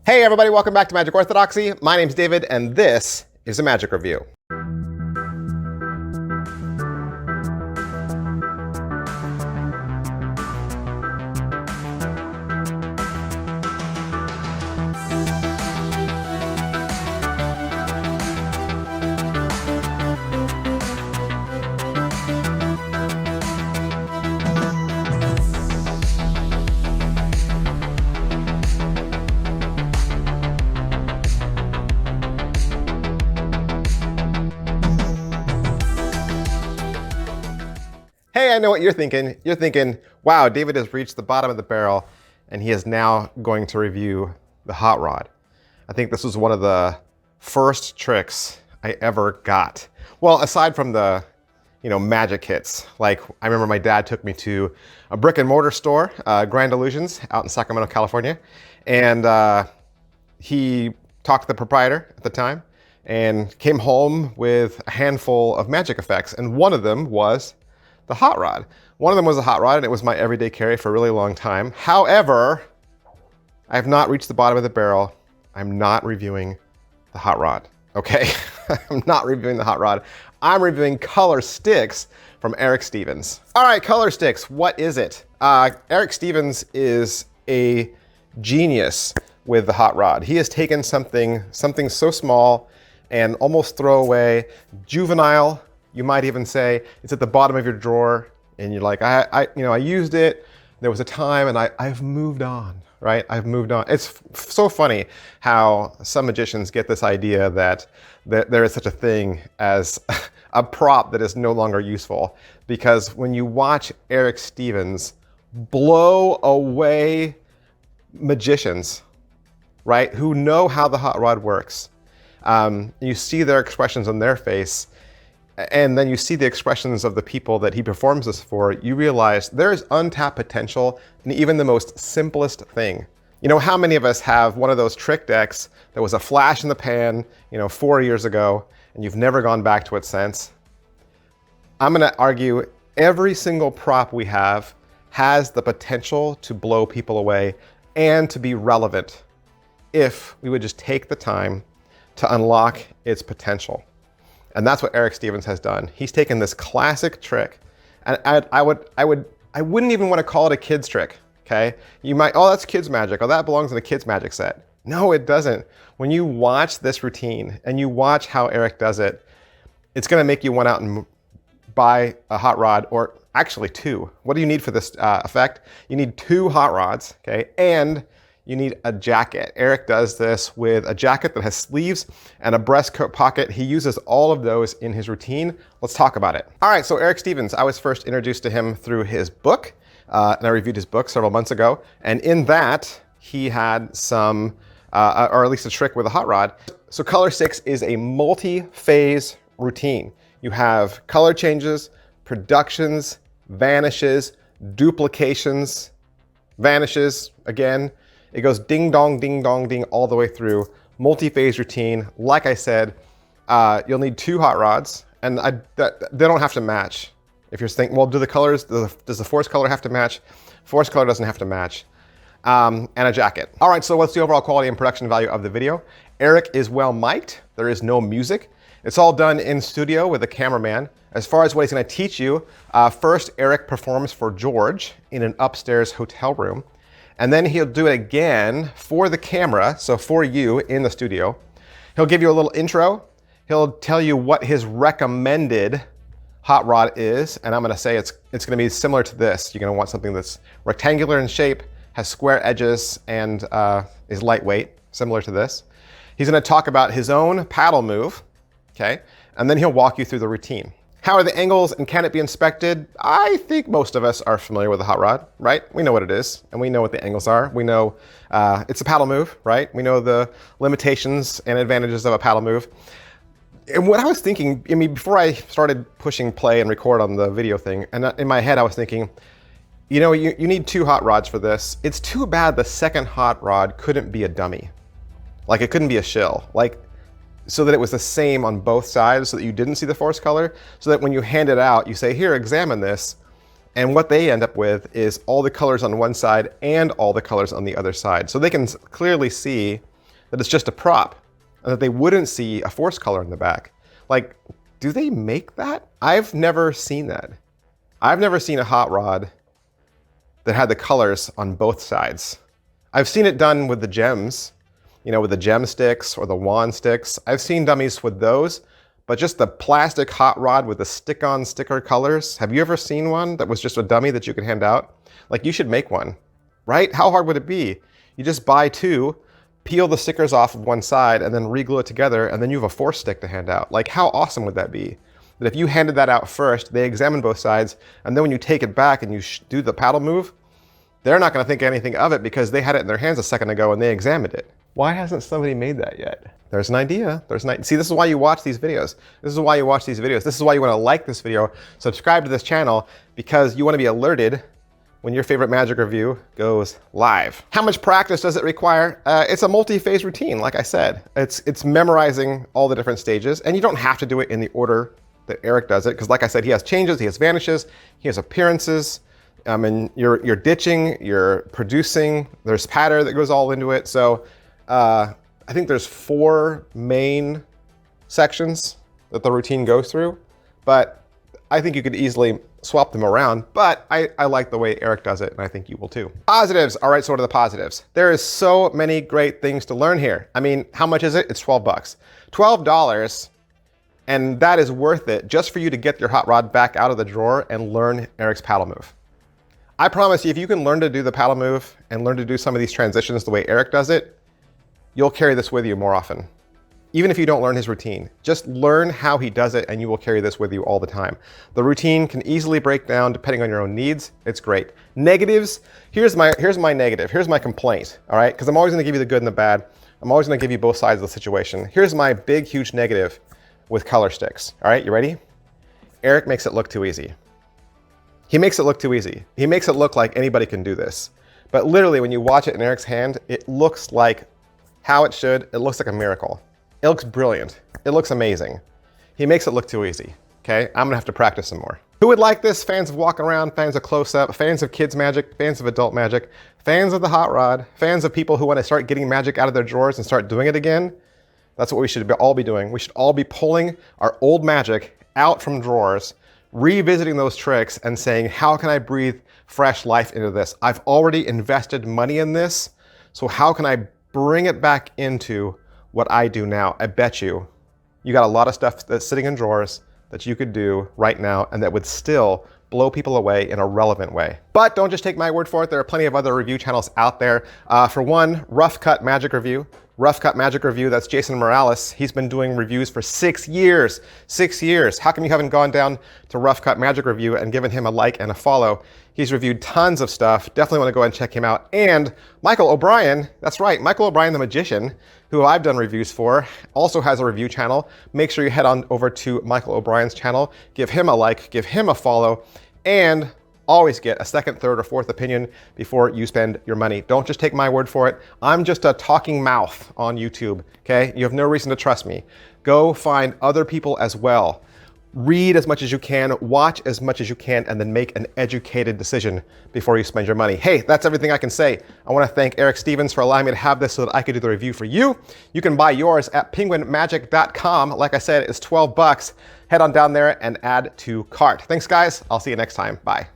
Hey everybody, welcome back to Magic Orthodoxy. My name's David and this is a Magic Review. Hey, I know what you're thinking. You're thinking, wow, David has reached the bottom of the barrel and he is now going to review the hot rod. I think this was one of the first tricks I ever got. Well, aside from the, magic kits. Like, I remember my dad took me to a brick and mortar store, Grand Illusions, out in Sacramento, California. And he talked to the proprietor at the time and came home with a handful of magic effects. And one of them was the hot rod. One of them was a hot rod and it was my everyday carry for a really long time. However, I have not reached the bottom of the barrel. I'm not reviewing the hot rod, okay? I'm not reviewing the hot rod. I'm reviewing Color Stix from Eric Stevens. All right, Color Stix, what is it? Eric Stevens is a genius with the hot rod. He has taken something so small and almost throwaway, juvenile, you might even say. It's at the bottom of your drawer and you're like, I used it, there was a time and I've moved on, right? I've moved on. It's so funny how some magicians get this idea that there is such a thing as a prop that is no longer useful. Because when you watch Eric Stevens blow away magicians, right, who know how the hot rod works, you see their expressions on their face, and then you see the expressions of the people that he performs this for, you realize there is untapped potential in even the most simplest thing. You know, how many of us have one of those trick decks that was a flash in the pan, 4 years ago, and you've never gone back to it since? I'm gonna argue every single prop we have has the potential to blow people away and to be relevant if we would just take the time to unlock its potential. And that's what Eric Stevens has done. He's taken this classic trick, and I wouldn't even want to call it a kid's trick, okay? You might, oh, that's kids magic. Oh, that belongs in a kid's magic set. No, it doesn't. When you watch this routine and you watch how Eric does it, it's gonna make you want out and buy a hot rod, or actually two. What do you need for this effect? You need 2 hot rods, okay? And you need a jacket. Eric does this with a jacket that has sleeves and a breast coat pocket. He uses all of those in his routine. Let's talk about it. All right, so Eric Stevens, I was first introduced to him through his book, and I reviewed his book several months ago. And in that, he had some, or at least a trick with a hot rod. So Color Stix is a multi-phase routine. You have color changes, productions, vanishes, duplications, vanishes again. It goes ding dong, ding dong, ding all the way through. Multi-phase routine. Like I said, you'll need 2 hot rods, and they don't have to match. If you're thinking, well, do the colors, does the force color have to match? Force color doesn't have to match. And a jacket. All right, so what's the overall quality and production value of the video? Eric is well mic'd. There is no music. It's all done in studio with a cameraman. As far as what he's gonna teach you, first Eric performs for George in an upstairs hotel room. And then he'll do it again for the camera, so for you in the studio. He'll give you a little intro. He'll tell you what his recommended hot rod is, and I'm gonna say it's gonna be similar to this. You're gonna want something that's rectangular in shape, has square edges, and is lightweight, similar to this. He's gonna talk about his own paddle move, okay? And then he'll walk you through the routine. How are the angles and can it be inspected? I think most of us are familiar with a hot rod, right? We know what it is and we know what the angles are. We know it's a paddle move, right? We know the limitations and advantages of a paddle move. And what I was thinking, before I started pushing play and record on the video thing, and in my head I was thinking, you need 2 hot rods for this. It's too bad the second hot rod couldn't be a dummy. Like it couldn't be a shill. Like, so that it was the same on both sides, so that you didn't see the force color, so that when you hand it out, you say, here, examine this. And what they end up with is all the colors on one side and all the colors on the other side. So they can clearly see that it's just a prop and that they wouldn't see a force color in the back. Like, do they make that? I've never seen that. I've never seen a hot rod that had the colors on both sides. I've seen it done with the gems, you know, with the gem sticks or the wand sticks. I've seen dummies with those, but just the plastic hot rod with the stick-on sticker colors. Have you ever seen one that was just a dummy that you could hand out? Like, you should make one, right? How hard would it be? You just buy two, peel the stickers off of one side, and then re-glue it together, and then you have a force stick to hand out. Like, how awesome would that be? That if you handed that out first, they examine both sides, and then when you take it back and you do the paddle move, they're not going to think anything of it because they had it in their hands a second ago and they examined it. Why hasn't somebody made that yet? There's an idea. See, this is why you watch these videos. This is why you watch these videos. This is why you want to like this video, subscribe to this channel, because you want to be alerted when your favorite magic review goes live. How much practice does it require? It's a multi-phase routine, like I said. It's memorizing all the different stages, and you don't have to do it in the order that Eric does it, because like I said, he has changes, he has vanishes, he has appearances, and you're ditching, you're producing, there's patter that goes all into it. So I think there's 4 main sections that the routine goes through, but I think you could easily swap them around, but I like the way Eric does it, and I think you will too. Positives. All right, so what are the positives? There is so many great things to learn here. I mean, how much is it? It's 12 bucks. $12, and that is worth it just for you to get your hot rod back out of the drawer and learn Eric's paddle move. I promise you, if you can learn to do the paddle move and learn to do some of these transitions the way Eric does it, you'll carry this with you more often. Even if you don't learn his routine, just learn how he does it and you will carry this with you all the time. The routine can easily break down depending on your own needs. It's great. Negatives, here's my negative, here's my complaint, all right? Because I'm always gonna give you the good and the bad. I'm always gonna give you both sides of the situation. Here's my big, huge negative with color sticks, all right, you ready? Eric makes it look too easy. He makes it look too easy. He makes it look like anybody can do this. But literally, when you watch it in Eric's hand, it looks like how it should. It looks like a miracle. It looks brilliant. It looks amazing. He makes it look too easy, okay? I'm gonna have to practice some more. Who would like this? Fans of walking around, fans of close-up, fans of kids magic, fans of adult magic, fans of the hot rod, fans of people who wanna start getting magic out of their drawers and start doing it again. That's what we should all be doing. We should all be pulling our old magic out from drawers, revisiting those tricks and saying, how can I breathe fresh life into this? I've already invested money in this, so how can I bring it back into what I do now? I bet you got a lot of stuff that's sitting in drawers that you could do right now and that would still blow people away in a relevant way. But don't just take my word for it. There are plenty of other review channels out there. For one, Rough Cut Magic Review. Rough Cut Magic Review, that's Jason Morales. He's been doing reviews for 6 years. 6 years. How come you haven't gone down to Rough Cut Magic Review and given him a like and a follow? He's reviewed tons of stuff. Definitely want to go ahead and check him out. And Michael O'Brien, that's right, Michael O'Brien the Magician, who I've done reviews for, also has a review channel. Make sure you head on over to Michael O'Brien's channel, give him a like, give him a follow, and always get a second, third, or fourth opinion before you spend your money. Don't just take my word for it. I'm just a talking mouth on YouTube, okay? You have no reason to trust me. Go find other people as well. Read as much as you can, watch as much as you can, and then make an educated decision before you spend your money. Hey, that's everything I can say. I want to thank Eric Stevens for allowing me to have this so that I could do the review for you. You can buy yours at penguinmagic.com. Like I said, it's 12 bucks. Head on down there and add to cart. Thanks, guys. I'll see you next time. Bye.